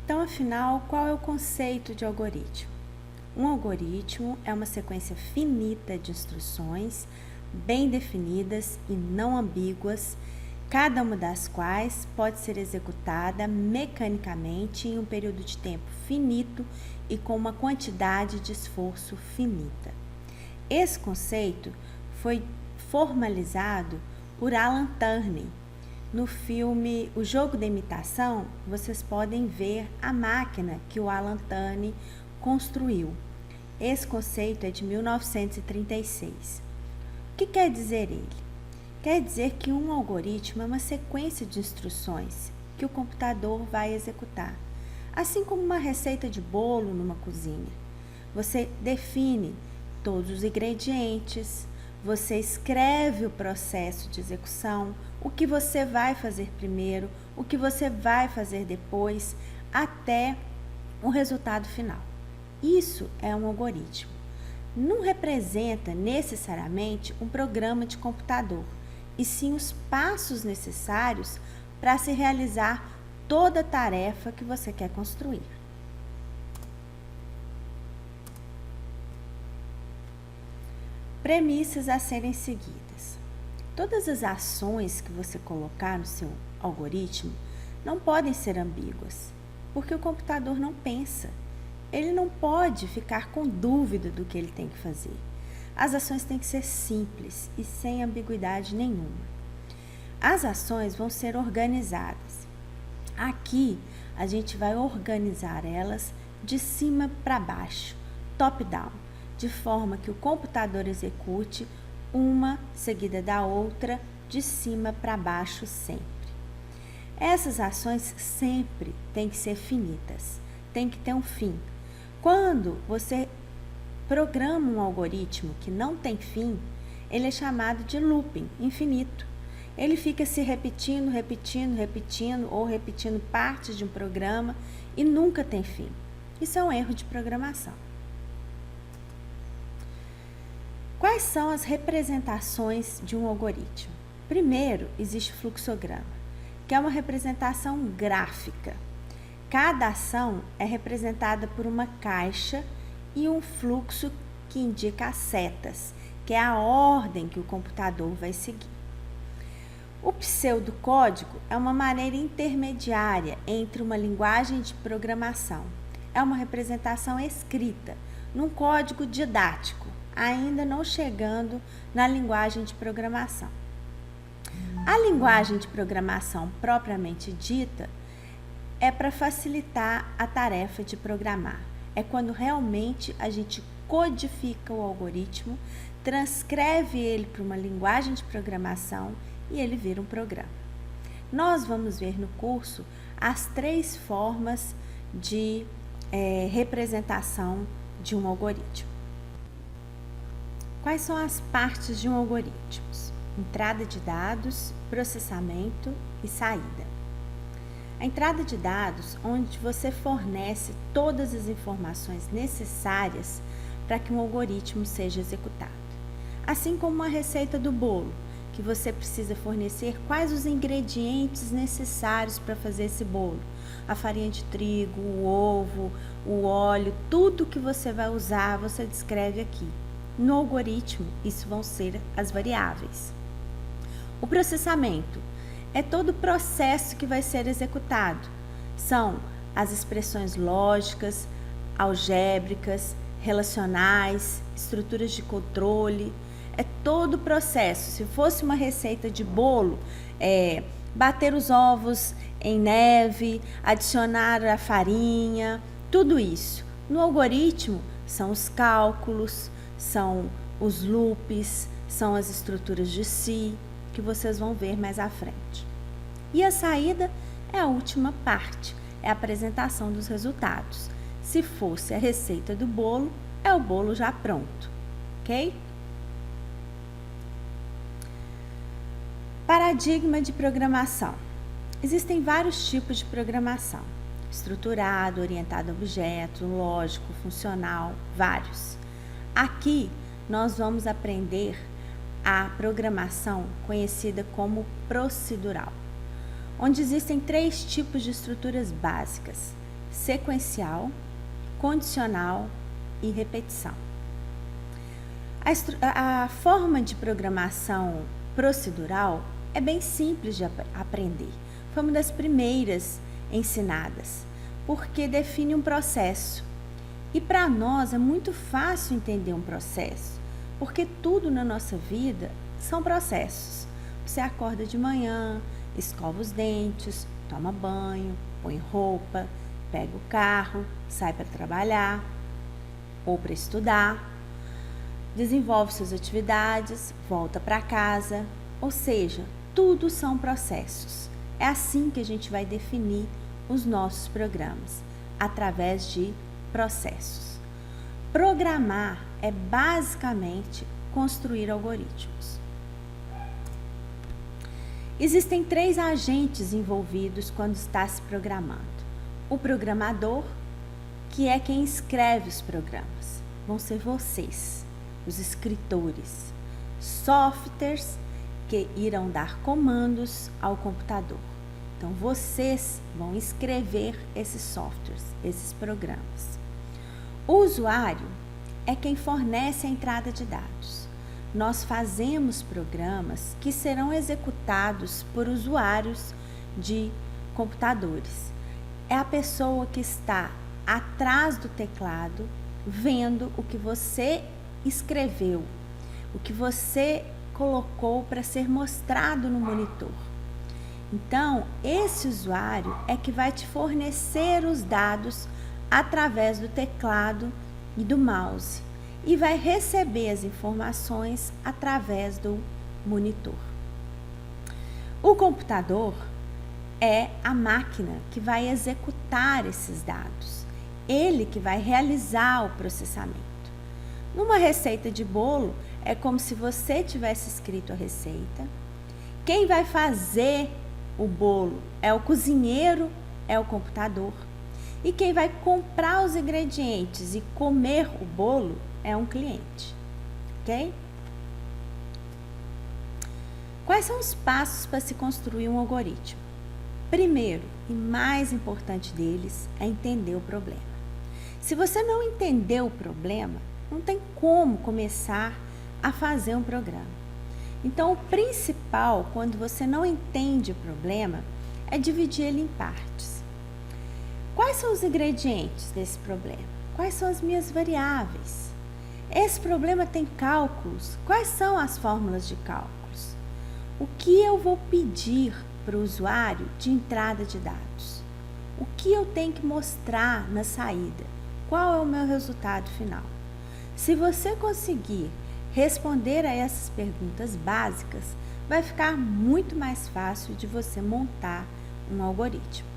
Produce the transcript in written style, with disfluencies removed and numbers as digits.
Então, afinal, qual é o conceito de algoritmo? Um algoritmo é uma sequência finita de instruções bem definidas e não ambíguas, cada uma das quais pode ser executada mecanicamente em um período de tempo finito e com uma quantidade de esforço finita. Esse conceito foi formalizado por Alan Turing. No filme O Jogo da Imitação, vocês podem ver a máquina que o Alan Turing construiu. Esse conceito é de 1936. O que quer dizer ele? Quer dizer que um algoritmo é uma sequência de instruções que o computador vai executar, assim como uma receita de bolo numa cozinha. Você define todos os ingredientes, você escreve o processo de execução, o que você vai fazer primeiro, o que você vai fazer depois, até o resultado final. Isso é um algoritmo. Não representa necessariamente um programa de computador, e sim os passos necessários para se realizar toda a tarefa que você quer construir. Premissas a serem seguidas. Todas as ações que você colocar no seu algoritmo não podem ser ambíguas, porque o computador não pensa. Ele não pode ficar com dúvida do que ele tem que fazer. As ações têm que ser simples e sem ambiguidade nenhuma. As ações vão ser organizadas. Aqui, a gente vai organizar elas de cima para baixo, top-down, de forma que o computador execute uma seguida da outra, de cima para baixo sempre. Essas ações sempre têm que ser finitas, tem que ter um fim. Quando você programa um algoritmo que não tem fim, ele é chamado de looping, infinito. Ele fica se repetindo, ou repetindo partes de um programa e nunca tem fim. Isso é um erro de programação. Quais são as representações de um algoritmo? Primeiro, existe o fluxograma, que é uma representação gráfica. Cada ação é representada por uma caixa e um fluxo que indica as setas, que é a ordem que o computador vai seguir. O pseudocódigo é uma maneira intermediária entre uma linguagem de programação. É uma representação escrita, num código didático, ainda não chegando na linguagem de programação. A linguagem de programação propriamente dita é para facilitar a tarefa de programar. É quando realmente a gente codifica o algoritmo, transcreve ele para uma linguagem de programação e ele vira um programa. Nós vamos ver no curso as 3 formas de representação de um algoritmo. Quais são as partes de um algoritmo? Entrada de dados, processamento e saída. A entrada de dados, onde você fornece todas as informações necessárias para que um algoritmo seja executado. Assim como a receita do bolo, que você precisa fornecer quais os ingredientes necessários para fazer esse bolo. A farinha de trigo, o ovo, o óleo, tudo que você vai usar, você descreve aqui. No algoritmo, isso vão ser as variáveis. O processamento é todo o processo que vai ser executado. São as expressões lógicas, algébricas, relacionais, estruturas de controle. É todo o processo. Se fosse uma receita de bolo, bater os ovos em neve, adicionar a farinha, tudo isso. No algoritmo, são os cálculos, são os loops, são as estruturas de si, que vocês vão ver mais à frente. E a saída é a última parte, é a apresentação dos resultados. Se fosse a receita do bolo, é o bolo já pronto, ok? Paradigma de programação. Existem vários tipos de programação: estruturado, orientado a objeto, lógico, funcional, vários. Aqui nós vamos aprender a programação conhecida como procedural, onde existem 3 tipos de estruturas básicas: sequencial, condicional e repetição. A forma de programação procedural é bem simples de aprender. Foi uma das primeiras ensinadas, porque define um processo. E para nós é muito fácil entender um processo, porque tudo na nossa vida são processos. Você acorda de manhã, escova os dentes, toma banho, põe roupa, pega o carro, sai para trabalhar ou para estudar, desenvolve suas atividades, volta para casa, ou seja, tudo são processos. É assim que a gente vai definir os nossos programas, através de processos. Programar é basicamente construir algoritmos. Existem 3 agentes envolvidos quando está se programando. O programador, que é quem escreve os programas, vão ser vocês, os escritores. Softwares, que irão dar comandos ao computador. Então, vocês vão escrever esses softwares, esses programas. O usuário é quem fornece a entrada de dados. Nós fazemos programas que serão executados por usuários de computadores. É a pessoa que está atrás do teclado, vendo o que você escreveu, o que você colocou para ser mostrado no monitor. Então, esse usuário é que vai te fornecer os dados através do teclado e do mouse e vai receber as informações através do monitor. O computador é a máquina que vai executar esses dados, ele que vai realizar o processamento. Numa receita de bolo, é como se você tivesse escrito a receita. Quem vai fazer o bolo é o cozinheiro, é o computador. E quem vai comprar os ingredientes e comer o bolo é um cliente. Ok? Quais são os passos para se construir um algoritmo? Primeiro e mais importante deles é entender o problema. Se você não entender o problema, não tem como começar a fazer um programa. Então, o principal, quando você não entende o problema, é dividir ele em partes. Quais são os ingredientes desse problema? Quais são as minhas variáveis? Esse problema tem cálculos? Quais são as fórmulas de cálculos? O que eu vou pedir para o usuário de entrada de dados? O que eu tenho que mostrar na saída? Qual é o meu resultado final? Se você conseguir responder a essas perguntas básicas, vai ficar muito mais fácil de você montar um algoritmo.